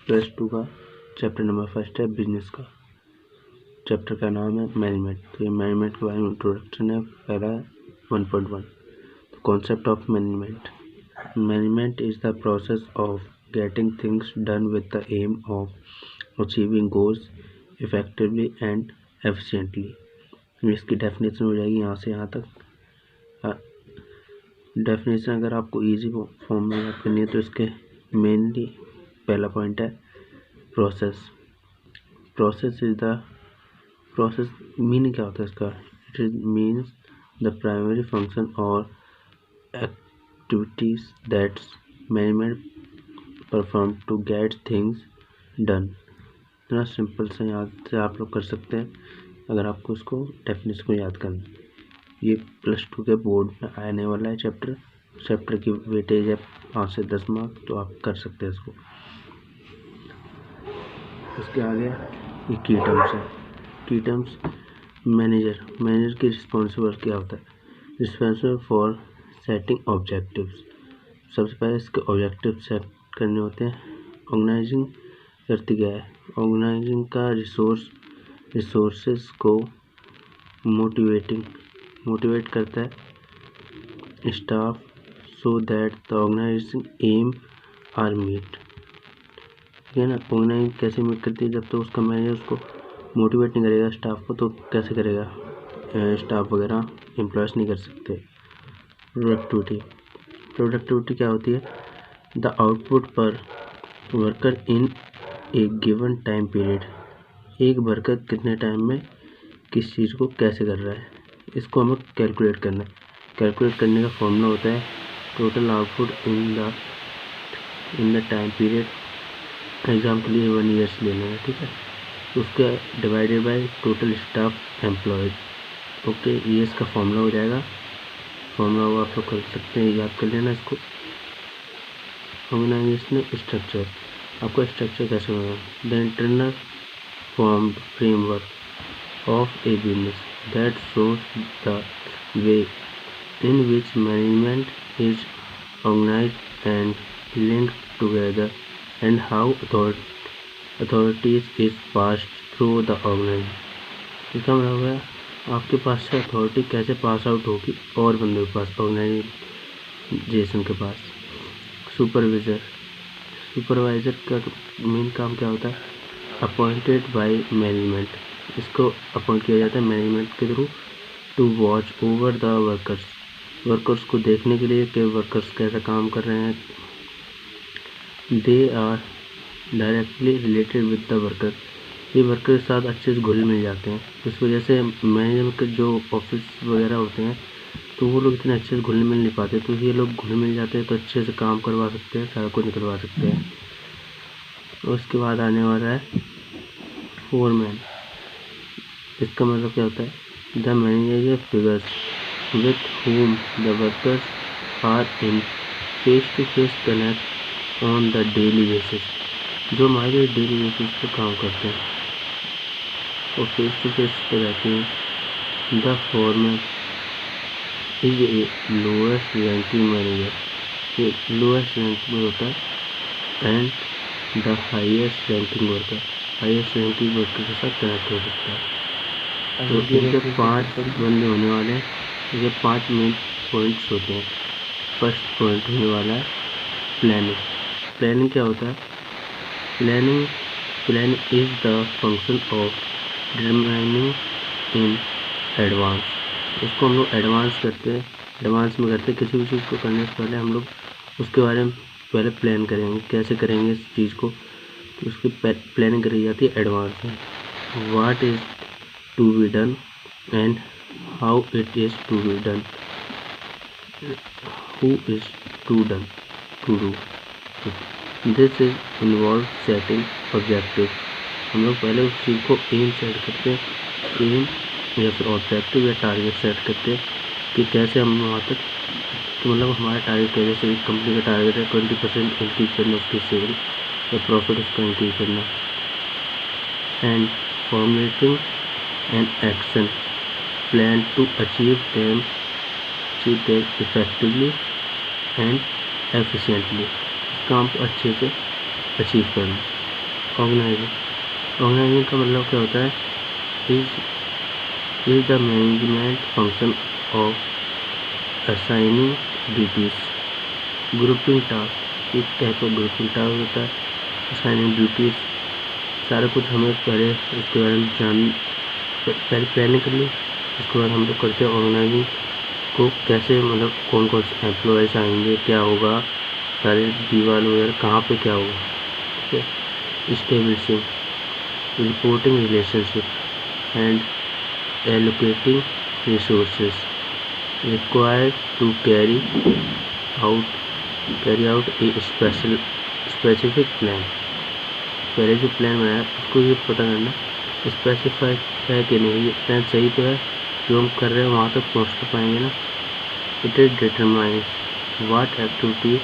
+2 का chapter number 1 है business का। चैप्टर का नाम है मैनेजमेंट। तो ये मैनेजमेंट के बारे में इंट्रोडक्शन है। पहला 1.1 concept of management. Management is the process of getting things done with the aim of achieving goals effectively and efficiently. इसकी डेफिनेशन हो जाएगी यहाँ से यहाँ तक। डेफिनेशन अगर आपको इजी फॉर्म में याद करनी है तो इसके मेनली पहला पॉइंट है process. Process is the process meaning क्या होता है इसका? It is means the primary function और activities that's management perform to get things done. इतना सिंपल से याद से आप लोग कर सकते हैं अगर आपको इसको डेफिनेशन को याद करना। ये +2 के बोर्ड में आने वाला है चैप्टर की वेटेज है 5 से 10 मार्क, तो आप कर सकते हैं इसको। उसके आगे ये की टर्म्स है। की टर्म्स मैनेजर की रिस्पॉन्सिबल क्या होता है? Responsible for setting objectives. सबसे पहले इसके ऑब्जेक्टिव सेट करने होते हैं। ऑर्गेनाइजिंग करती क्या है? ऑर्गेनाइजिंग का रिसोर्सेज को मोटिवेट करता है staff so that the organising aim are meet. ठीक है ना। ऑर्गेनाइजिंग कैसे मीट करती है? जब तो उसका मैनेजर उसको मोटिवेट नहीं करेगा स्टाफ को, तो कैसे करेगा? स्टाफ वगैरह एम्प्लॉयज नहीं कर सकते। प्रोडक्टिविटी क्या होती है? द आउटपुट पर worker in A given time period. एक वर्कर कितने टाइम में किस चीज़ को कैसे कर रहा है, इसको हमें कैलकुलेट करना है। कैलकुलेट करने का फॉर्मूला होता है total output in the time period. Exam के लिए 1 ईयर्स लेना है, ठीक है। उसका divided by total staff employed. Okay, ये इसका फॉर्मूला हो जाएगा। फॉर्मूला वो आप लोग कर सकते हैं, याद कर लेना इसको। ऑर्गेनाइजेशनल स्ट्रक्चर, आपको स्ट्रक्चर कैसे होगा? The internal formed framework of A business that shows the way in which management is organized and linked together and how authorities is passed through the organization। इसका मतलब है आपके पास से अथॉरिटी कैसे pass out होगी और बंदे के पास, ऑर्गेनाइजेशन के पास। सुपरवाइजर का मेन काम क्या होता है? Appointed by management. इसको अपॉइंट किया जाता है मैनेजमेंट के through to watch over the workers को देखने के लिए कि वर्कर्स कैसा काम कर रहे हैं। They are directly related with the worker. ये वर्कर के साथ अच्छे से घुल मिल जाते हैं। इस वजह से मैनेजर के जो ऑफिस वगैरह होते हैं तो वो लोग इतने अच्छे से घुल मिल नहीं पाते, तो ये लोग घुल मिल जाते हैं तो अच्छे से काम करवा सकते हैं, सारा कुछ निकलवा सकते हैं। और उसके बाद आने वाला है फोरमैन। इसका मतलब क्या होता है? The manager figures with whom the workers are in face-to-face connect on the daily basis। जो हमारे डेली बेसिस पे काम करते हैं और फेस टू फेस पे रहते हैं। The foreman is a lowest ranking manager. ये लोएस्ट रैंक में होता है and the highest ranking worker के साथ कनेक्ट हो सकता है। तो इनके 5 बंदे होने वाले हैं। ये 5 मेन पॉइंट्स होते हैं। फर्स्ट पॉइंट होने वाला है प्लानिंग। प्लानिंग क्या होता है? Plan is the function of determining in advance. इसको हम लोग एडवांस में करते हैं। किसी भी चीज़ को करने से पहले हम लोग उसके बारे में पहले प्लान करेंगे, कैसे करेंगे इस चीज़ को, तो उसकी प्लानिंग करी जाती है एडवांस में। What is to be done and how it is to be done, who is to do। This is involve setting objective। हम लोग पहले उस चीज़ को एम सेट करते हैं, एम या फिर ऑब्जेक्टिव या टारगेट सेट करते हैं कि कैसे हम वहाँ तक, तो मतलब हमारा टारगेट क्या है। जैसे एक कंपनी का टारगेट है 20% इंक्रीज करना उसकी सेल या प्रॉफिट उसका इंक्रीज करना। And formulating an action plan to achieve them effectively and efficiently. इस काम को अच्छे से अचीव करना। ऑर्गेनाइजिंग का मतलब क्या होता है? Is the management function of assigning duties, grouping task, एक टाइप ऑफ ग्रुपिंग टास्क होता है, असाइनिंग ड्यूटीज, सारा कुछ हमें पहले इसके बारे में पहले प्लानिंग कर ली, उसके बाद हम लोग करते हैं ऑर्गेनाइजिंग को, कैसे मतलब कौन कौन से एम्प्लॉयज़ आएंगे, क्या होगा, सारे दीवार वगैरह कहाँ पे क्या होगा, ठीक है। Establishing reporting relationship and allocating resources required to carry out a specific plan. पहले जो प्लान बनाया उसको ये पता करना स्पेसिफाइड है कि नहीं, ये प्लान सही तो है, जो हम कर रहे हैं वहाँ तक पहुँच तो पाएंगे ना। It determines what activity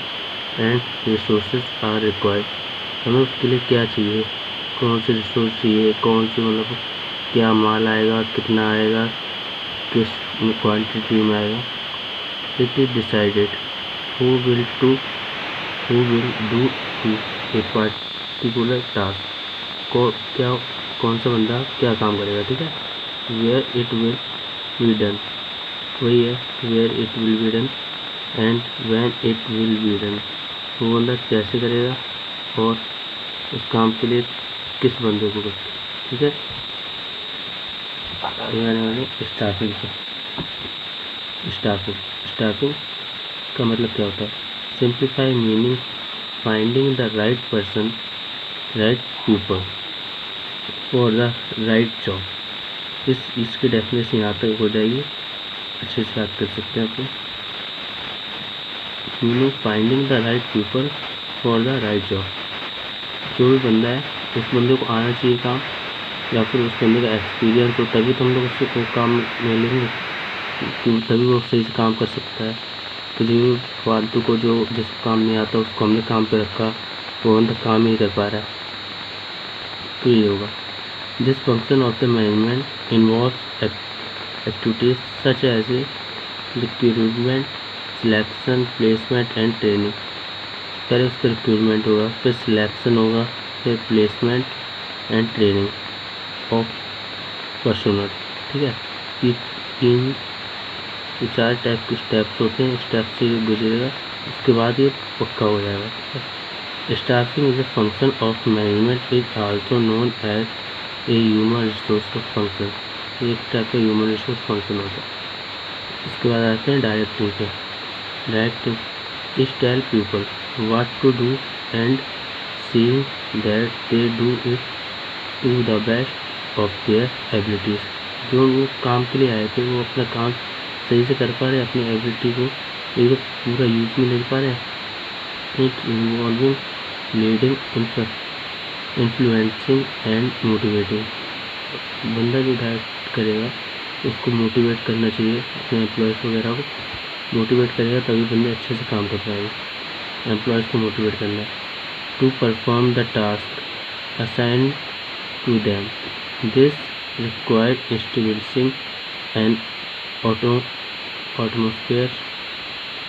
and resources are required, हमें उसके लिए क्या चाहिए, कौन से रिसोर्स चाहिए, कौन से मतलब क्या माल आएगा, कितना आएगा, किस क्वांटिटी में आएगा। It is decided who will do a particular task को, क्या कौन सा बंदा क्या काम करेगा, ठीक है। Where it will be done, वही है where it will be done and when it will be done, वो बंदा कैसे करेगा और उस काम के लिए किस बंदे को करते, ठीक है। आने वाले स्टाफिंग का मतलब क्या होता है? Simplify meaning finding the right person, right people for the right job. इसकी डेफिनेशन यहाँ तक हो जाएगी, अच्छे से याद कर सकते हैं आपको। Meaning finding the right people for the right job, जो भी बंदा है उस बंदे को आना चाहिए काम, या फिर उस बंदे का एक्सपीरियंस हो, तभी तो हम लोग उससे कोई काम मिलेंगे, तभी वो सही से काम कर सकता है। तो जो फालतू को जो जिसको काम नहीं आता उसको हमने काम पे रखा, वो बंदा काम ही नहीं कर पा रहा है, तो ये होगा। This function of the management involve activities such as a recruitment, selection, placement and training. पहले उसका रिक्रूटमेंट होगा, फिर सिलेक्शन होगा, फिर placement and training of personal, ठीक है। ये 4 टाइप के स्टेप्स होते हैं, स्टेप से ये गुजरेगा, उसके बाद ये पक्का हो जाएगा। Staffing is a function of management, is also known as a human resource function, एक टाइप का ह्यूमन रिसोर्स फंक्शन होता है। इसके बाद आते हैं डायरेक्टिंग पे। Directing is tell people what to do and seeing that they do it to the best of their abilities. जो वो काम के लिए आए थे वो अपना काम सही से कर पा रहे हैं, अपनी एबिलिटी को एक पूरा यूज में ले पा रहे हैं। It involving leading, influencing and motivating. बंदा जो डायरेक्ट करेगा उसको मोटिवेट करना चाहिए, अपने एम्प्लॉयज़ वगैरह को मोटिवेट करेगा, तभी बंदे अच्छे से काम कर पाएंगे। एम्प्लॉयज़ को मोटिवेट करना है। To perform the task assign to them, this required establishing an atmosphere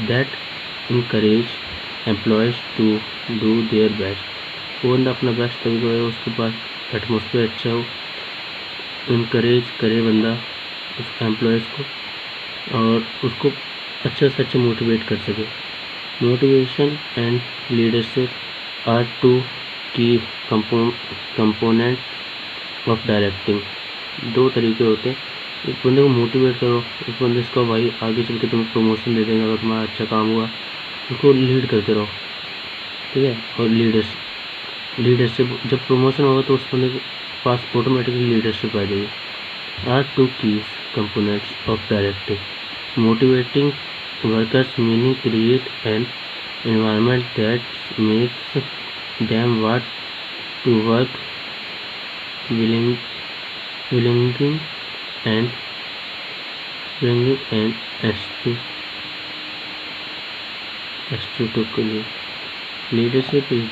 that encourage employees to do their best। वो बंदा अपना बेस्ट तभी करेगा उसके पास एटमोसफेयर अच्छा हो, इनकरेज करे बंदा उस एम्प्लॉयज़ को और उसको अच्छा से अच्छा मोटिवेट कर सके। मोटिवेशन एंड लीडरशिप आर 2 की कंपोनेंट ऑफ डायरेक्टिंग। 2 तरीके होते हैं, एक बंदे को मोटिवेट करो, एक बंदे इसको भाई आगे चल के तुम्हें प्रमोशन दे देंगे अगर तुम्हारा अच्छा काम हुआ, उसको लीड करते रहो, ठीक है। और लीडरशिप जब प्रमोशन होगा तो उस बंदे के पास ऑटोमेटिकली लीडरशिप आ जाएगी। Are 2 keys components of directing. Motivating workers meaning create an environment that makes them want to work willingly and aesthetically. Leadership is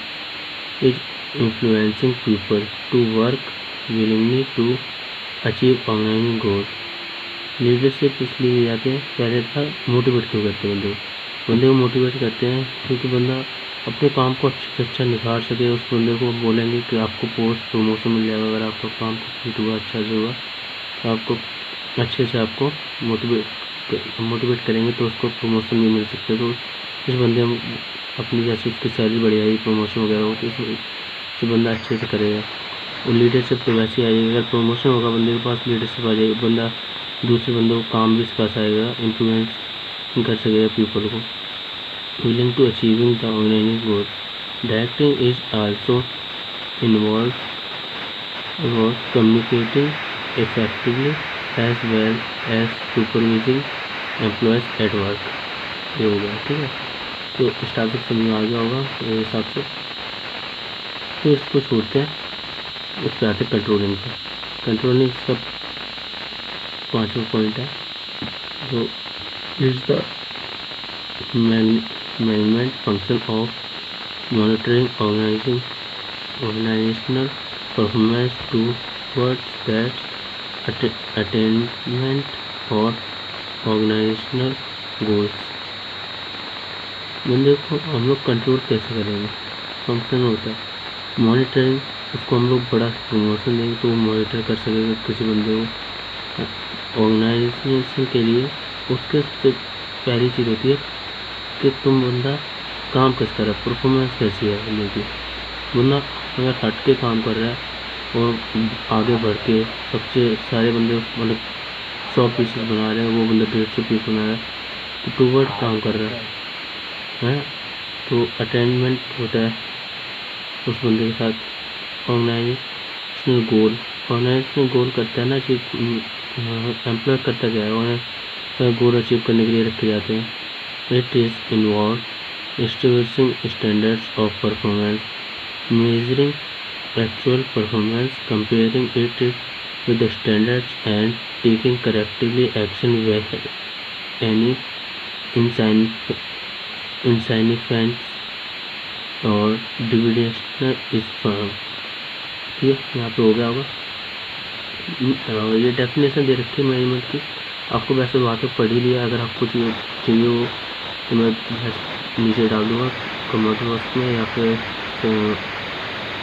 influencing people to work willingly to achieve organizing goal। Leadership इसलिए भी जाते हैं, पहले था motivate क्यों करते हैं बंदे को मोटिवेट करते हैं क्योंकि बंदा अपने काम को अच्छे से अच्छा निखार सके, उस बंदे को बोलेंगे कि आपको पोस्ट प्रमोशन मिल जाएगा। अगर आपका काम कंप्लीट हुआ, अच्छा से हुआ, तो आपको अच्छे से आपको मोटिवेट करेंगे तो उसको प्रमोशन भी मिल सकता है। तो इस बंदे हम अपनी जैसे उसकी सैलरी बढ़ जाएगी, प्रमोशन वगैरह हो, तो बंदा अच्छे से करेगा। और लीडरशिप तो वैसे ही आ जाएगी। अगर प्रमोशन होगा बंदे के पास, लीडरशिप आ जाएगी, बंदा दूसरे बंदों को काम भी सिखा सकेगा, इन्फ्लुएंस कर सकेगा पीपल को। Willing to achieving the organising goal. Directing is also involve communicating effectively as well as supervising employees at work. ये हो गया, ठीक है। तो इस टॉपिक समझ में आ गया होगा मेरे हिसाब से। तो इसको छोड़ते हैं, उस पर आते कंट्रोलिंग पे। कंट्रोलिंग इसका 5वां पॉइंट है। तो is the management function of monitoring organisational performance towards that attainment और ऑर्गेनाइजेशनल गोल्स। बंदे को हम लोग कंट्रोल कैसे करेंगे? फंक्शन होता है मॉनिटरिंग, उसको हम लोग बड़ा प्रमोशन देंगे तो वो मॉनिटर कर सकेगा किसी बंदे को। ऑर्गेनाइजेशन के लिए उसके सबसे पहली चीज़ होती है कि तुम बंदा काम कैसे कर रहा है, परफॉर्मेंस कैसी है बंदे की। बंदा अगर हट के काम कर रहा है और आगे बढ़ के सबसे सारे बंदे मतलब 100 पीसेस बना रहे हैं, वो बंदा 150 पीस बना रहा है, तो टूवर्ड काम कर रहा है। तो अटेनमेंट होता है उस बंदे के साथ। ऑर्गेनाइजेशनल गोल करता है ना कि एम्प्लॉय करता क्या है, उन्हें गोल अचीव करने के लिए रखे जाते हैं। It is involve establishing standards of performance, measuring actual performance, comparing it with the standards and taking correctively action where any insignificance or deviation is found। ठीक है, यहाँ पे हो गया होगा। ये डेफिनेशन दे रखी है मैनेजमेंट की, आपको वैसे वहाँ पे पढ़ ही लिया। अगर आपको चाहिए हो तो मैं नीचे डाल दूँगा कमेंट बॉक्स में या फिर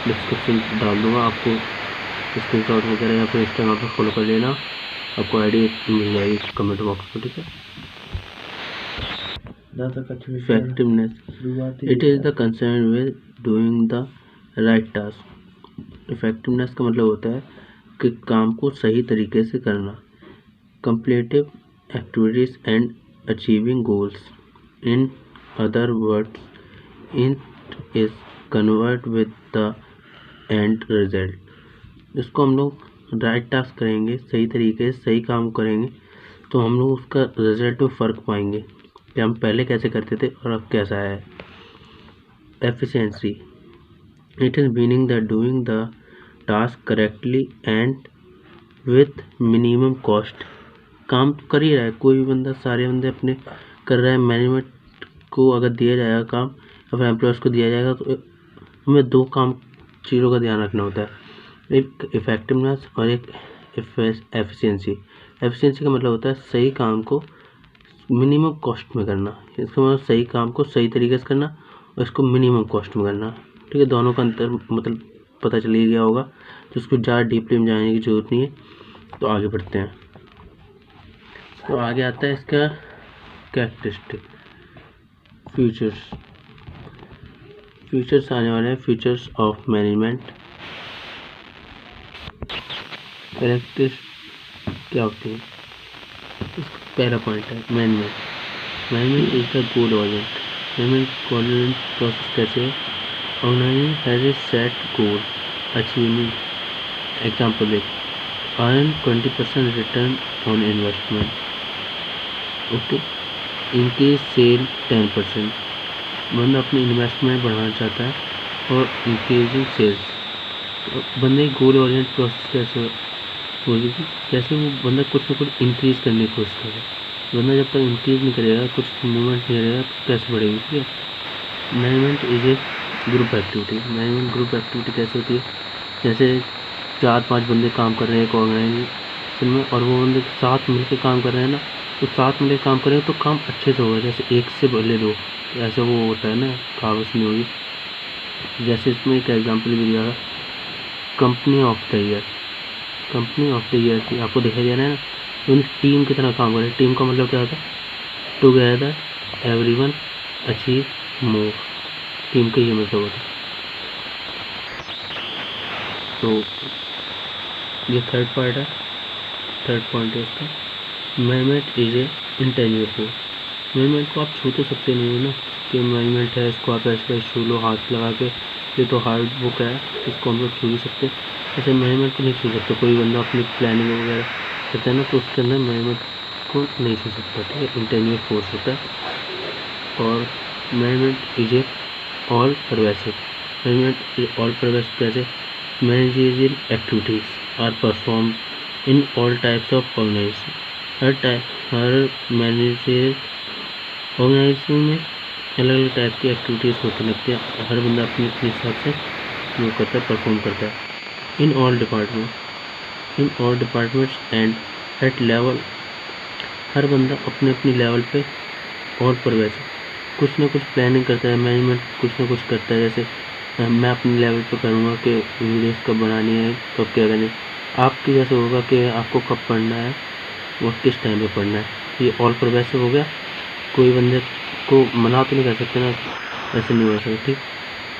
डिस्क्रिप्शन डाल दूँगा। आपको स्क्रीनशॉट वगैरह या फिर इंस्टाग्राम पर फॉलो कर लेना, आपको आईडी मिल जाएगी कमेंट बॉक्स में, ठीक है। Effectiveness, it is the concern with doing the right task. Effectiveness का मतलब होता है कि काम को सही तरीके से करना, completive activities and achieving goals. In other words, it is convert with the end result. इसको हम लोग राइट टास्क करेंगे, सही तरीके से सही काम करेंगे तो हम लोग उसका रिजल्ट में फ़र्क पाएंगे कि हम पहले कैसे करते थे और अब कैसा है। Efficiency, it is meaning the doing the task correctly and with minimum cost. काम कर ही रहा है कोई भी बंदा, सारे बंदे अपने कर रहा है। मैनेजमेंट को अगर दिया जाएगा काम या फिर एम्प्लॉयज़ को दिया जाएगा तो हमें 2 चीज़ों का ध्यान रखना होता है, एक इफेक्टिवनेस और एक एफिशिएंसी। एफिशिएंसी का मतलब होता है सही काम को मिनिमम कॉस्ट में करना। इसका मतलब सही काम को सही तरीके से करना और इसको मिनिमम कॉस्ट में करना, ठीक है। दोनों का अंतर मतलब पता चल ही गया होगा, तो उसको ज़्यादा डीपली में जाने की ज़रूरत नहीं है। तो आगे बढ़ते हैं। तो आगे आता है इसका कैरेक्टरिस्टिक, फीचर्स आने वाले हैं, फीचर्स ऑफ मैनेजमेंट। कैरेक्टरिस्टिक क्या होती है? पहला पॉइंट है management is the goal oriented. Management coordinate process कैसे है? Organising has a set goal achieving. Example एक, earn 20% return on investment, okay, increase sale 10%। बंदा अपनी इन्वेस्टमेंट बढ़ाना चाहता है और इंक्रीजिंग सेल्स। बंदे की गोल ओरिएंट प्रोसेस कैसे होगी? जैसे वो बंदा कुछ ना कुछ इंक्रीज़ करने की कोशिश करे। बंदा जब तक इंक्रीज़ नहीं करेगा, कुछ मूवमेंट नहीं करेगा, तो कैसे बढ़ेगी? ठीक है। Management is A group activity. Management group activity कैसे होती है? जैसे 4-5 बंदे काम कर रहे हैं एक ऑर्गेनाइजेशन में और वो बंदे साथ मिलकर काम कर रहे हैं ना, तो साथ मिलकर काम करेंगे तो काम अच्छे से होगा। जैसे 1 से भले 2, ऐसे वो होता है ना, कहावत नहीं होगी। जैसे इसमें एक एग्जांपल भी दिया है, company of the year. Company of the year की आपको दिखाई दे रहा है ना, उन टीम की तरह काम करे। टीम का मतलब क्या होता है? Together everyone achieve more. Team का ये मतलब होता है। तो ये थर्ड पार्ट है, थर्ड पॉइंट है इसका। Management is A intangible force. Management को आप छू तो सकते नहीं हो ना, कि मैनेजमेंट है, इसको आप ऐसे छू लो हाथ लगा के, ये तो हार्ड बुक है, इसको हम लोग छू भी सकते हैं। ऐसे मैनेजमेंट को नहीं छू सकते। कोई बंदा अपनी प्लानिंग वगैरह करता है ना, तो उसके अंदर मैनेजमेंट को नहीं छू सकता, ठीक है। इंटेंजिबल फोर्स होता है। और management is a all pervasive. Management is all pervasive कैसे? Managerial activities are perform in all types of organisation. हर मैनेजरियल ऑर्गेनाइजेशन में अलग अलग टाइप की एक्टिविटीज़ होती लगती है। हर बंदा अपने अपने हिसाब से वो करता है, परफॉर्म करता है। In all departments and at level, हर बंदा अपने अपनी लेवल पे और परवेसिव कुछ ना कुछ प्लानिंग करता है। मैनेजमेंट कुछ ना कुछ करता है। जैसे मैं अपने लेवल पे करूँगा कि वीडियोस कब बनानी है, कब क्या करनी है। आपकी जैसे होगा कि आपको कब पढ़ना है और किस टाइम पे पढ़ना है। ये ऑल परवेसिव हो गया। कोई बंदे को मना तो नहीं कर सकते ना, ऐसे नहीं हो सकता, ठीक।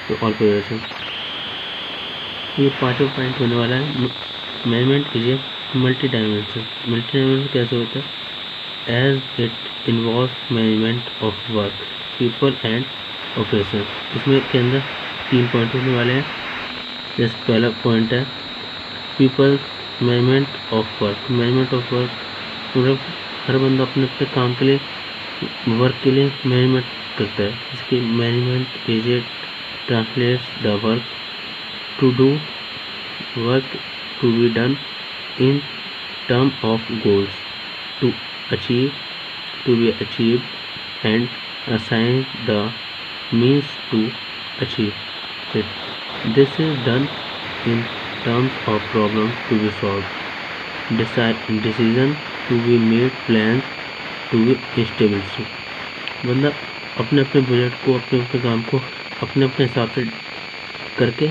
तो ऑल परवेसिव। ये पाँचवा पॉइंट होने वाला है, management is a multi dimension. Multi dimension कैसे होता है? As it involve management of work, people and operation. इसमें के अंदर 3 पॉइंट होने वाले हैं। जैसे पहला पॉइंट है people management of work. Management of work मतलब हर बंदा अपने अपने काम के लिए, वर्क के लिए मैनेजमेंट करता है। इसकी management is a translates the work to do, work to be done in term of goals to achieve, to be achieved, and assign the means to achieve it. This is done in terms of problems to be solved, decision to be made, plans to be established. बंदा अपने अपने budget को, अपने अपने काम को अपने अपने हिसाब से करके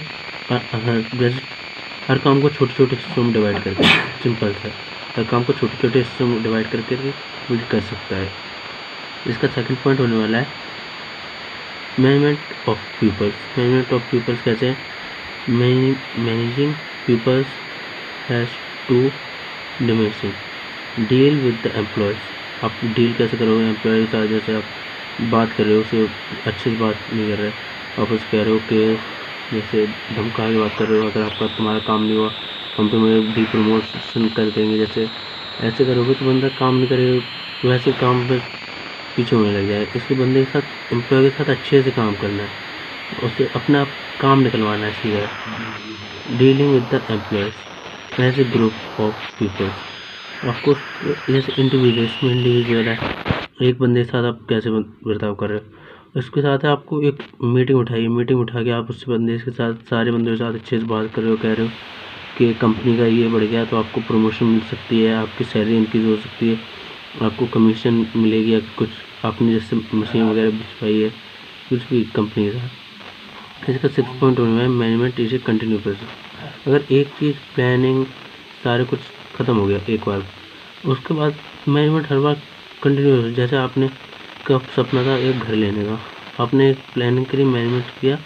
जैसे हर काम को छोटे छोटे हिस्सों में डिवाइड करके, सिंपल सा हर काम को छोटे छोटे हिस्सों में डिवाइड करके बिल्ड कर सकता है। इसका सेकंड पॉइंट होने वाला है management of peoples. Management of peoples कैसे है? Managing peoples has two dimension. Deal with the employees. आप डील कैसे करोगे एम्प्लॉय के साथ? जैसे आप बात कर रहे हो, उसे अच्छे से बात नहीं कर रहे, आप उसे कह रहे हो कि जैसे धमका के बात कर रहे हो, अगर तुम्हारा काम नहीं हुआ हम तुम्हें डी प्रमोशन कर देंगे, जैसे ऐसे करोगे तो बंदा काम नहीं करेगा, वैसे काम पे पीछे होने लग जाएगा। इसलिए बंदे के साथ, एम्प्लॉय के साथ अच्छे से काम करना है, उससे अपना काम निकलवाना है सीधा। Dealing with the employees as a group of peoples. आपको जैसे इंडिविजुअल है, एक बंदे के साथ आप कैसे बर्ताव कर रहे हो, उसके साथ आपको एक मीटिंग उठा के आप उस बंदे के साथ, सारे बंदों के साथ अच्छे से बात कर रहे हो, कह रहे हो कि कंपनी का ये बढ़ गया तो आपको प्रमोशन मिल सकती है, आपकी सैलरी इंक्रीज़ हो सकती है, आपको कमीशन मिलेगी, या कुछ आपने जैसे मशीन वगैरह बिछवाई है, कुछ भी कंपनी के साथ। इसका 6 पॉइंट होने में management is a continue process. अगर एक चीज़ प्लानिंग सारे कुछ ख़त्म हो गया एक बार, उसके बाद मैनेजमेंट हर बार कंटिन्यू। जैसे आपने कब सपना था एक घर लेने का, आपने एक प्लानिंग करी, मैनेजमेंट किया,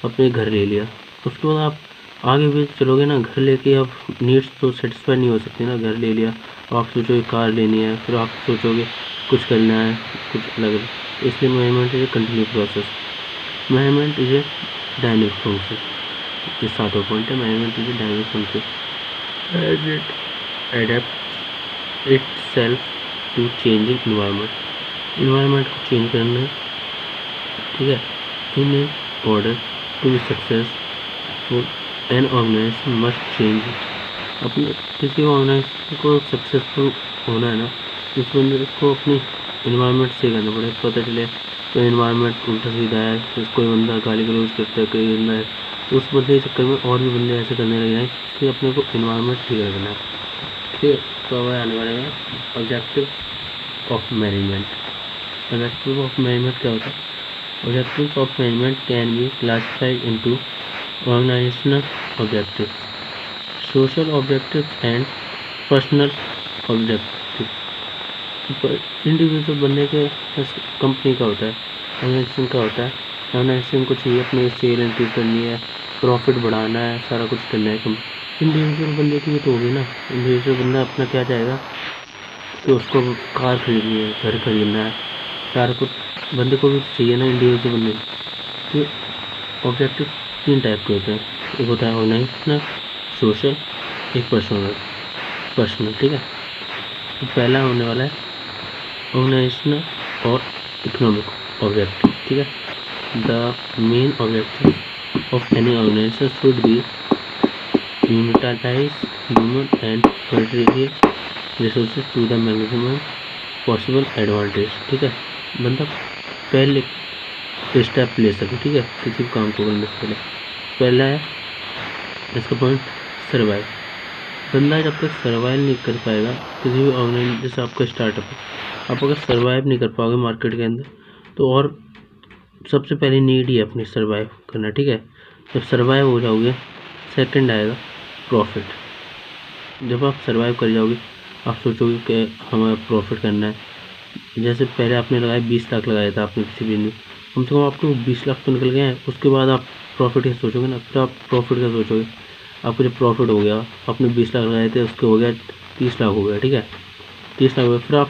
आपने एक घर ले लिया, उसके बाद आप आगे भी चलोगे ना, घर लेके अब नीड्स तो सेटिस्फाई नहीं हो सकती ना। घर ले लिया, अब आप सोचोगे कार लेनी है, फिर आप सोचोगे कुछ करना है, कुछ अलग। इसलिए management is a continue process. Management is a dynamic function. ये 7वां पॉइंट है, management is a dynamic function as it adapt itself to changing environment को चेंज करना है, ठीक है। In a order to be successful an organisation must change. अपने किसी ऑर्गेनाइजेशन को सक्सेसफुल होना है ना, उस बंदे को अपनी इन्वायरमेंट से करना पड़ेगा। पता चले तो इन्वायरमेंट उल्टा सीधा है, फिर कोई बंदा गाली गलौज करता है, कोई बंदा है, तो उस बंदे के चक्कर में और भी बंदे ऐसे करने लग जाए। इसलिए अपने को इन्वायरमेंट ठीक रखना है, ठीक है। तो अब आने वाले में objective of management. Objective of management क्या होता है? Objectives of management can be classified into organizational objectives, social objectives and personal objective. Individual बनने के कंपनी का होता है, ऑर्गेनाइजेशन का होता है। ऑर्गेनाइजेशन को चाहिए अपने सेल इंक्रीज करनी है, प्रॉफिट बढ़ाना है, सारा कुछ करना है। इंडिविजुअल बंदे की तो होगी ना, इंडिविजुअल बंदा अपना क्या चाहेगा कि उसको कार खरीदनी है, घर खरीदना है, सारा कुछ बंदे को भी चाहिए ना इंडिविजुअल बंदे। तो ऑब्जेक्टिव 3 टाइप के होते हैं, एक होता है ऑर्गेनाइजेशनल, सोशल, एक पर्सनल। ठीक है, तो पहला होने वाला है ऑर्गेनाइजेशनल और इकोनॉमिक ऑब्जेक्टिव। ठीक है, the main objective of any organisation should be utilise human and material resources to the maximum possible advantage. ठीक है, बंदा पहले स्टेप ले सके। ठीक है, किसी काम को करने से पहले पहला है इसका पॉइंट सर्वाइव। बंदा जब तक सर्वाइव नहीं कर पाएगा किसी भी ऑर्गेनाइजेशन, जैसे आपका स्टार्टअप है, आप अगर सर्वाइव नहीं कर पाओगे मार्केट के अंदर तो और सबसे पहले नीड ही है अपनी सर्वाइव करना। ठीक है, जब सर्वाइव हो जाओगे सेकंड आएगा प्रॉफिट। जब आप सर्वाइव कर जाओगे आप सोचोगे कि हमें प्रॉफिट करना है। जैसे पहले आपने लगाया 20 लाख लगाया था आपने किसी बिजनेस, कम से कम आपको 20 लाख तो निकल गए हैं। उसके बाद आप प्रॉफिट का सोचोगे ना, फिर आप प्रॉफिट का सोचोगे। आपको जब प्रॉफिट हो गया, आपने 20 लाख लगाए थे, उसके हो गया 30 लाख हो गया। ठीक है, 30 लाख हो गया, फिर आप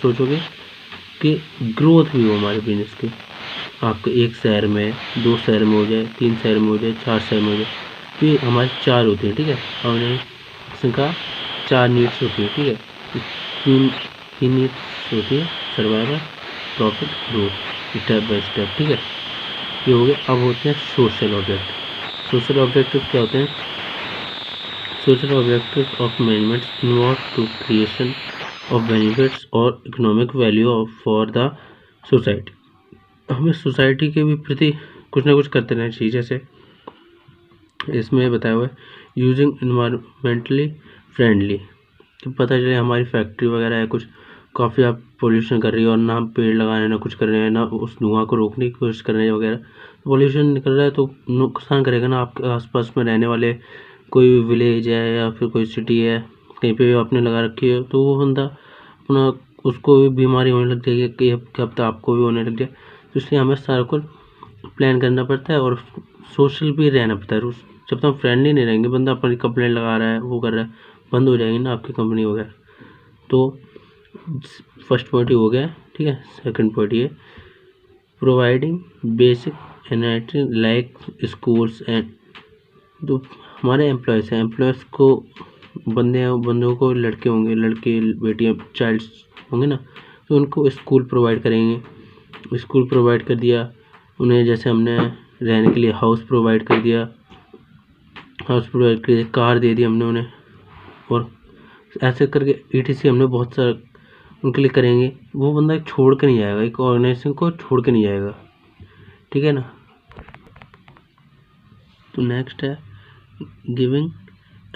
सोचोगे कि ग्रोथ भी हो हमारे बिजनेस की। आपके 1 शहर में, 2 शहर में हो जाए, 3 शहर में हो जाए, 4 शहर में हो जाए, फिर हमारी 4 होती है। ठीक है, ऑर्गेनाइजेशन का 4 नीड्स होती है। ठीक है, तीन नीड्स होती है, survival, profit, growth, step by step. ठीक है, ये हो गया। अब होते हैं सोशल ऑब्जेक्टिव। सोशल ऑब्जेक्टिव क्या होते हैं? Social objective of management involve to creation of benefits और economic value for the society. हमें सोसाइटी के भी प्रति कुछ ना कुछ करते रहना चाहिए। जैसे इसमें बताया हुआ है यूजिंग इन्वायरमेंटली फ्रेंडली। तो पता चले हमारी फैक्ट्री वगैरह है कुछ, काफ़ी आप पोल्यूशन कर रही है और ना हम पेड़ लगा रहे हैं, ना कुछ कर रहे हैं, ना उस धुआं को रोकने की कोशिश कर रहे हैं वगैरह, पोल्यूशन निकल रहा है तो नुकसान करेगा ना आपके आसपास में रहने वाले। कोई विलेज है या फिर कोई सिटी है, कहीं पे भी आपने लगा रखी है तो वो बंदा अपना, उसको भी बीमारी होने लग जाएगी कि क्या पता आपको भी होने लग जाए। तो इसलिए हमें सारा कुछ प्लान करना पड़ता है और सोशल भी रहना पड़ता है। जब तक हम फ्रेंडली नहीं रहेंगे, बंदा अपनी कंप्लेंट लगा रहा है, वो कर रहा है, बंद हो जाएगी ना आपकी कंपनी वगैरह। तो फर्स्ट पॉइंट ही हो गया। ठीक है, सेकंड पॉइंट ये providing basic amenity like schools and, जो हमारे एम्प्लॉयज़ हैं, एम्प्लॉयज़ को बंदों को लड़के होंगे, लड़के बेटियाँ चाइल्ड होंगे ना, तो उनको स्कूल प्रोवाइड करेंगे। स्कूल प्रोवाइड कर दिया उन्हें, जैसे हमने रहने के लिए हाउस प्रोवाइड कर दिया, हाउस प्रोवाइड कर दिया, कार दे दी हमने उन्हें, और ऐसे करके ETC हमने बहुत सारा उनके लिए करेंगे। वो बंदा छोड़ के नहीं जाएगा, एक ऑर्गेनाइजेशन को छोड़ के नहीं जाएगा। ठीक है ना। तो नेक्स्ट है giving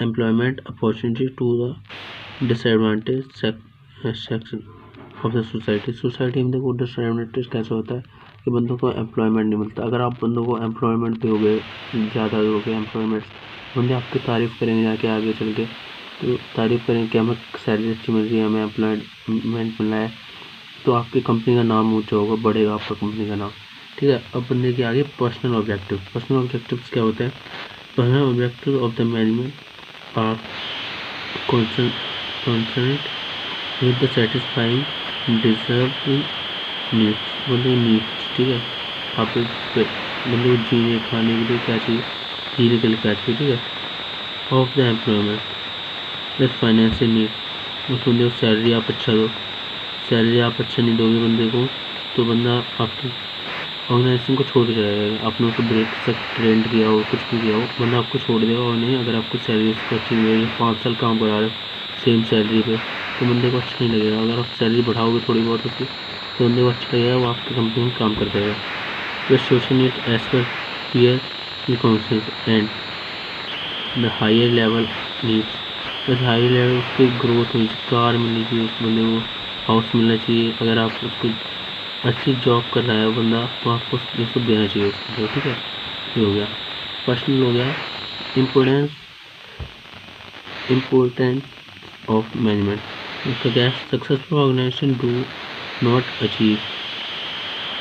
employment opportunity to the disadvantage section of the society. Society में देखो डिसएडवांटेज कैसे होता है कि बंदों को एम्प्लॉयमेंट नहीं मिलता। अगर आप बंदों को एम्प्लॉयमेंट दोगे, ज़्यादा दोगे एम्प्लॉयमेंट, बंदे आपकी तारीफ़ करेंगे जाके आगे चल के, तो तारीफ़ करेंगे कि हमें सैलरी अच्छी मिल रही है, हमें एम्प्लॉयमेंट मिल रहा है, तो आपकी कंपनी का नाम ऊँचा होगा, बढ़ेगा आपका कंपनी का नाम। ठीक है, अब बंदे के आगे पर्सनल ऑब्जेक्टिव। पर्सनल ऑब्जेक्टिव्स क्या होते हैं? Personal objective of the management are concerned with the satisfying deserving needs. बंदे की नीड्स। ठीक है, आप बंदे को जीने खाने के लिए क्या चाहिए, जीने के लिए क्या चाहिए। ठीक है, of the employment plus financial need. उस बंदे को सैलरी आप अच्छा दो, सैलरी आप अच्छा नहीं दोगे बंदे को तो बंदा आपकी ऑर्गेनाइजेशन को छोड़ के चला जाएगा। आपने उसको ब्रेक तक ट्रेंड किया हो, कुछ भी किया हो, बंदा आपको छोड़ देगा। और नहीं, अगर आपको सैलरी उसको अच्छी नहीं मिलेगी, 5 साल काम करा रहे हो सेम सैलरी पे, तो बंदे को अच्छा नहीं लगेगा। अगर आप सैलरी बढ़ाओगे थोड़ी बहुत उसकी, तो बंदे को अच्छा लगेगा, वो आपकी कंपनी में काम कर देगा। Plus social need as per peer recognition and the higher level needs. Plus higher level उसकी ग्रोथ होनी चाहिए, कार मिलनी चाहिए उस बंदे को, हाउस मिलना चाहिए। अगर आप उसको अच्छी जॉब कर रहा है बंदा तो आपको ये सब देना चाहिए उसको, ठीक है। ये हो गया पर्सनल, हो गया इम्पोर्टेंस ऑफ मैनेजमेंट। उसका क्या है, successful organisation do not achieve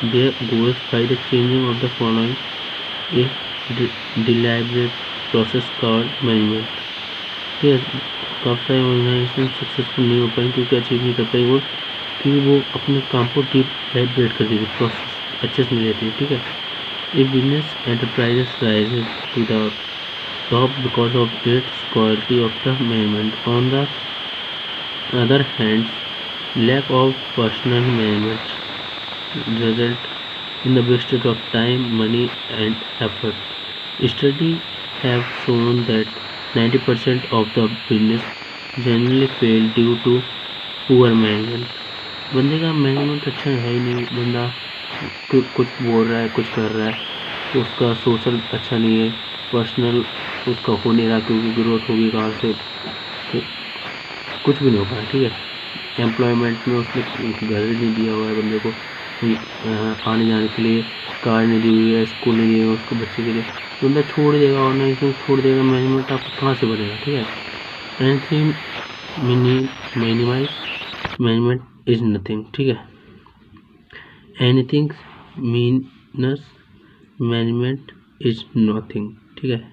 their goals by the changing of the following a deliberate process called management. ठीक है, काफ़ी सारे ऑर्गेनाइजेशन सक्सेसफुल नहीं हो पाए क्योंकि अचीव नहीं कर पाई वो, क्योंकि वो अपने काम को डिलाइब्रेट कर देती, प्रोसेस अच्छे से नहीं लेती, ठीक है। A business enterprises rises to the top because of its quality of the management. On the other hand, lack of personal management result in the wastage of time, money, and effort. Studies have shown that 90% of the business generally fail due to poor management. बंदे का management अच्छा है ही नहीं, बंदा कुछ बोल रहा है, कुछ कर रहा है, उसका सोशल अच्छा नहीं है, पर्सनल उसका हो नहीं रहा क्योंकि ग्रोथ होगी कहाँ से, तो कुछ भी नहीं हो पाया, ठीक है। एम्प्लॉयमेंट में उसने घर नहीं दिया हुआ है बंदे को, आने जाने के लिए कार नहीं दी हुई है, स्कूल नहीं दिया उसको बच्चे के लिए, बंदा छोड़ देगा, ऑर्गेनाइजेशन छोड़ देगा, मैनेजमेंट आपको कहाँ से बनेगा, ठीक है। Anything minimise management is nothing, ठीक है। Anything means management is nothing, ठीक है।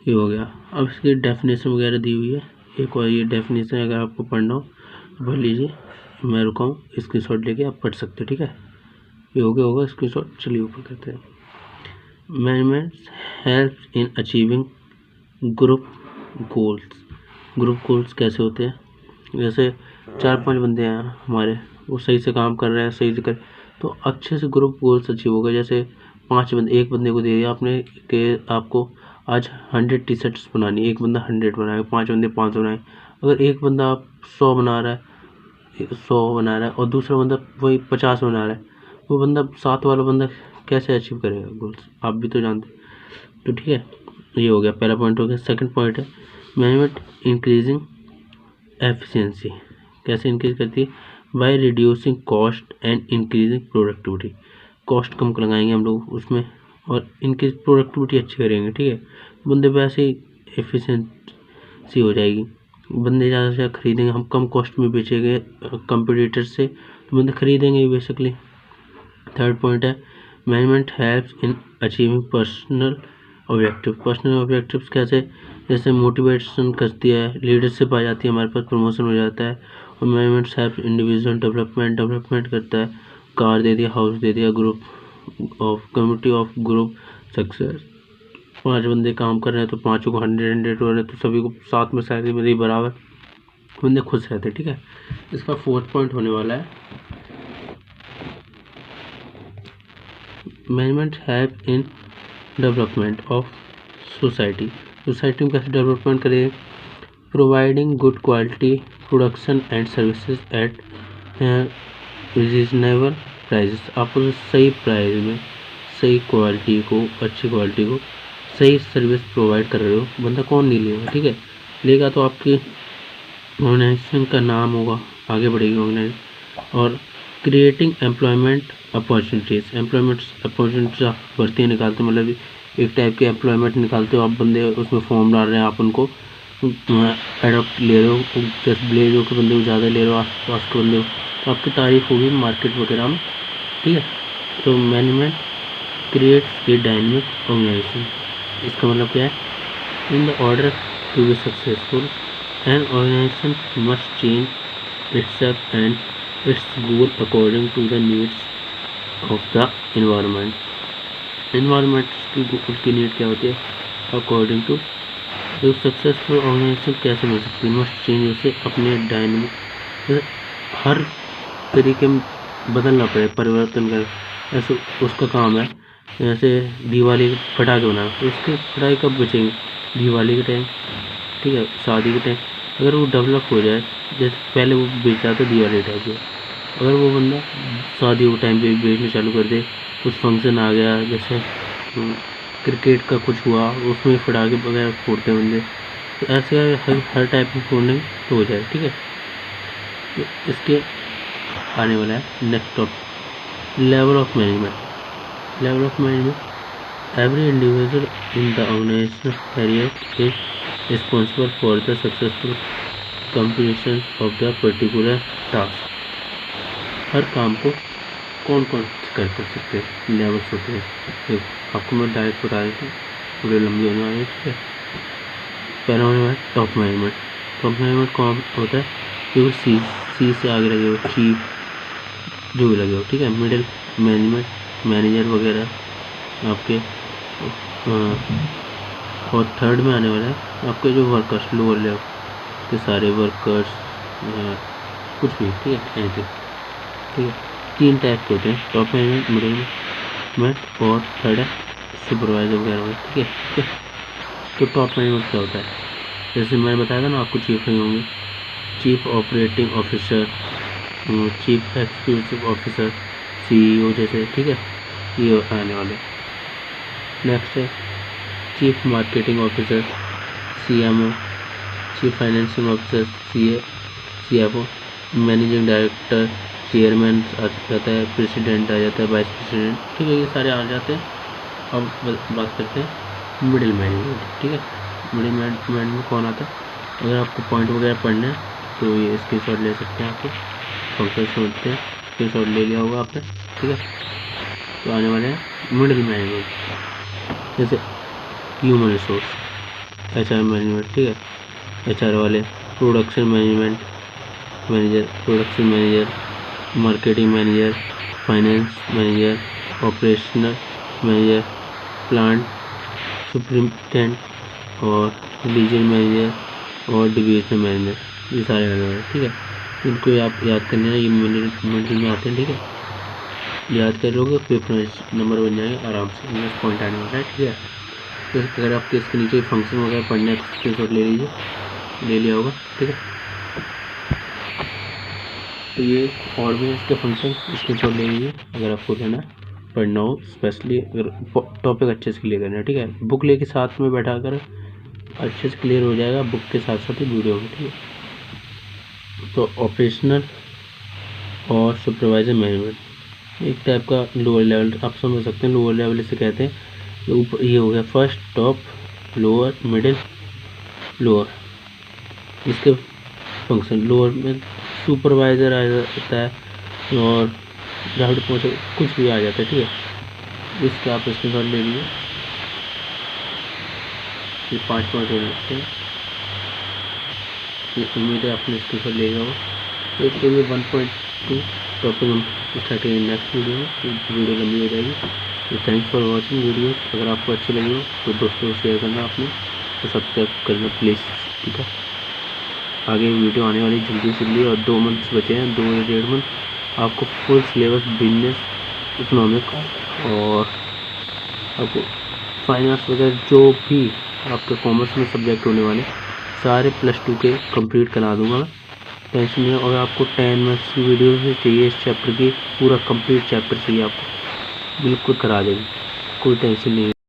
ये हो गया। अब इसकी डेफिनेशन वगैरह दी हुई है, एक और ये डेफिनेशन अगर आपको पढ़ना हो पढ़ लीजिए, मैं रुका हूँ, स्क्रीनशॉट लेके आप पढ़ सकते हो, ठीक है। ये हो गया होगा स्क्रीनशॉट, चलिए ऊपर करते हैं। Management help in achieving group goals. Group goals कैसे होते हैं, जैसे 4-5 बंदे हैं हमारे, वो सही से काम कर रहे हैं, सही से कर, तो अच्छे से ग्रुप गोल्स अचीव हो गए। जैसे 5 बंदे, एक बंदे को दे दिया आपने कि आपको आज 100 टी शर्ट्स बनानी, एक बंदा 100 बनाएगा, 5 बंदे 500 बनाए। अगर एक बंदा आप 100 बना रहा है और दूसरा बंदा वही 50 बना रहा है, वो बंदा 7 वाला बंदा कैसे अचीव करेगा गोल्स, आप भी तो जानते, तो ठीक है। ये हो गया, पहला पॉइंट हो गया। सेकंड पॉइंट है मैनेजमेंट इंक्रीजिंग एफिशिएंसी। कैसे इंक्रीज करती है, by reducing cost and increasing productivity. Cost कम लगाएंगे हम लोग उसमें और इनकी प्रोडक्टिविटी अच्छी करेंगे, ठीक है। बंदे वैसे ही एफिशिएंसी हो जाएगी, बंदे ज़्यादा से ज़्यादा खरीदेंगे, हम कम कॉस्ट में बेचेंगे कंपटीटर से, तो बंदे खरीदेंगे बेसिकली। थर्ड पॉइंट है management helps in achieving personal objective. Personal objectives कैसे, जैसे मोटिवेशन करती है, लीडरशिप आ जाती है हमारे पास, प्रमोशन हो जाता है, और मैनेजमेंट हेल्प इंडिविजुअल डेवलपमेंट करता है, कार दे दिया, हाउस दे दिया, group of community of group success. 5 बंदे काम कर रहे हैं तो 5 को 100 हो रहे हैं, तो सभी को साथ में सैलरी मिल रही बराबर, बंदे खुश रहते, ठीक है। इसका फोर्थ पॉइंट होने वाला है management help in development of society. Society में कैसे डेवलपमेंट करें, providing good quality production and services at reasonable prices. आपको सही प्राइस में सही क्वालिटी को, अच्छी क्वालिटी को, सही सर्विस प्रोवाइड कर रहे हो, बंदा कौन नहीं लेगा, ठीक है। लेगा तो आपकी ऑर्गेनाइजेशन का नाम होगा, आगे बढ़ेगी ऑर्गेनाइजेशन। और क्रिएटिंग एम्प्लॉयमेंट अपॉर्चुनिटीज आप भर्ती निकालते हो, मतलब एक टाइप के एम्प्लॉयमेंट निकालते हो आप, बंदे उसमें फॉर्म डाल रहे हैं, आप उनको एडोप्ट ले रहे हो, जैसे ले रहे हो कि बंदे को ज़्यादा ले रहे हो, आस पास के बंदे हो, तो आपकी तारीफ होगी मार्केट वगैरह में, ठीक है। तो management creates a dynamic organisation. इसका मतलब क्या है, in the order to be successful an organisation must change itself and its goal according to the needs of the environment की नीड क्या होती है, अकॉर्डिंग टू। तो सक्सेसफुल ऑर्गेनाइजेशन कैसे बन सकती है, मस्ट चेंज, उसे अपने डायनेमिक हर तरीके में बदलना पड़े, परिवर्तन कर, ऐसे उसका काम है। जैसे दिवाली के पटाखे बनाना, तो उसके पटाखे कब बचेंगे, दिवाली के टाइम, ठीक है, शादी के टाइम। अगर वो डेवलप हो जाए, जैसे पहले वो बेचा था दिवाली टाइम पे, अगर वो बंदा शादी के टाइम पे बेचना चालू कर दे, कुछ फंक्शन आ गया, जैसे क्रिकेट का कुछ हुआ, उसमें पटाखे वगैरह फोड़ते हैं बंदे, तो ऐसे हर टाइप की फोड़ने तो हो जाए, ठीक है। तो इसके आने वाला है next topic. Level of management, level of management. Every individual in the organization area is responsible for the successful completion of the particular task. हर काम को कौन कौन कर सकते हैं, लेवल्स होते हैं। देखो आपको मैं डायरेक्ट बता देता हूँ, थोड़ी लंबी होने वाली है, ठीक है। पहला होने वाला टॉप मैनेजमेंट। टॉप मैनेजमेंट कौन होता है, जो सी से आगे लगे हो, चीफ जो भी लगे हो, ठीक है। मिडिल मैनेजमेंट, मैनेजर वगैरह आपके, और थर्ड में आने वाला है आपके जो वर्कर्स, लोअर लेवल के सारे वर्कर्स, कुछ भी, ठीक है, एनीथिंग, ठीक है। 3 टाइप के होते हैं, टॉप मैनेजमेंट, मिडिल मैनेजमेंट और थर्ड है सुपरवाइजर वगैरह, ठीक है, ठीक है। तो टॉप मैनेजमेंट क्या होता है, जैसे मैंने बताया था ना आपको, चीफ नहीं होंगे, chief operating officer, chief executive officer, CEO जैसे, ठीक है, ये आने वाले। नेक्स्ट है chief marketing officer, CMO, chief financial officer, CFO, managing director, chairman आ जाता है, प्रेसिडेंट आ जाता है, वाइस प्रेसिडेंट, ठीक है, ये सारे आ जाते हैं। अब बात करते हैं मिडिल मैनेजमेंट, ठीक है। मिडिल मैनेजमेंट में कौन आता है, अगर आपको पॉइंट वगैरह पढ़ना है तो ये स्क्रीनशॉट ले सकते हैं, आपको फंक्शन समझते हैं, स्क्रीनशॉट ले लिया होगा आपने, ठीक है। तो आने वाले हैं मिडिल मैनेजमेंट, जैसे ह्यूमन रिसोर्स, HR मैनेजमेंट, ठीक है, HR वाले, production management manager, production manager, marketing manager, finance manager, operational manager, plant superintendent और रीजन मैनेजर और डिवीजन मैनेजर, ये सारे आने वाले, ठीक है। इनको आप याद करने ना, ये मिडिल में आते हैं, ठीक है। याद कर लोगे, प्रेफरेंस नंबर बन जाएंगे आराम से, इनमें पॉइंट आने वाला है, ठीक है। तो अगर आपके इसके नीचे फंक्शन वगैरह पढ़ना है तो स्क्रीनशॉट ले लीजिए, ले लिया होगा, ठीक है। तो ये और भी इसके फंक्शन स्क्रीनशॉट ले लीजिए अगर आपको लेना पढ़ना हो, स्पेशली अगर टॉपिक अच्छे से क्लियर करना है, ठीक है। बुक लेके साथ में बैठा कर अच्छे से क्लियर हो जाएगा, बुक के साथ साथ ही वीडियो में, ठीक है। तो ऑपरेशनल और सुपरवाइजर मैनेजमेंट एक टाइप का लोअर लेवल आप समझ सकते हैं, लोअर लेवल इसे कहते हैं। ऊपर ये हो गया first, top, lower, middle, lower. इसके फंक्शन लोअर में सुपरवाइजर आ जाता है और ग्राउंड पहुँचे कुछ भी आ जाता है, ठीक है। इसका आप स्क्रीनशॉट ले लीजिए, ये 5 पॉइंट हो जाते हैं, ये उम्मीद है आपने स्क्रीनशॉट ले लिया होगा। एक तो ये 1.2 टॉपिक हम स्टार्ट करेंगे नेक्स्ट वीडियो में, वीडियो लंबी हो जाएगी। तो थैंक्स फॉर वॉचिंग वीडियो, अगर आपको अच्छी लगी हो तो दोस्तों को शेयर करना आपने, तो सब्सक्राइब करना प्लीज़, ठीक है। आगे वीडियो आने वाली जल्दी से जल्दी, और 2 मंथ्स बचे हैं, 2 या 1.5 मंथ, आपको फुल सिलेबस बिजनेस, इकोनॉमिक्स और आपको फाइनेंस वगैरह जो भी आपके कॉमर्स में सब्जेक्ट होने वाले सारे +2 के कंप्लीट करा दूंगा मैं, टेंशन नहीं। अगर आपको 10 मिनट्स की वीडियो से चाहिए इस चैप्टर की, पूरा कंप्लीट चैप्टर चाहिए आपको, बिल्कुल करा देंगे, कोई टेंशन नहीं।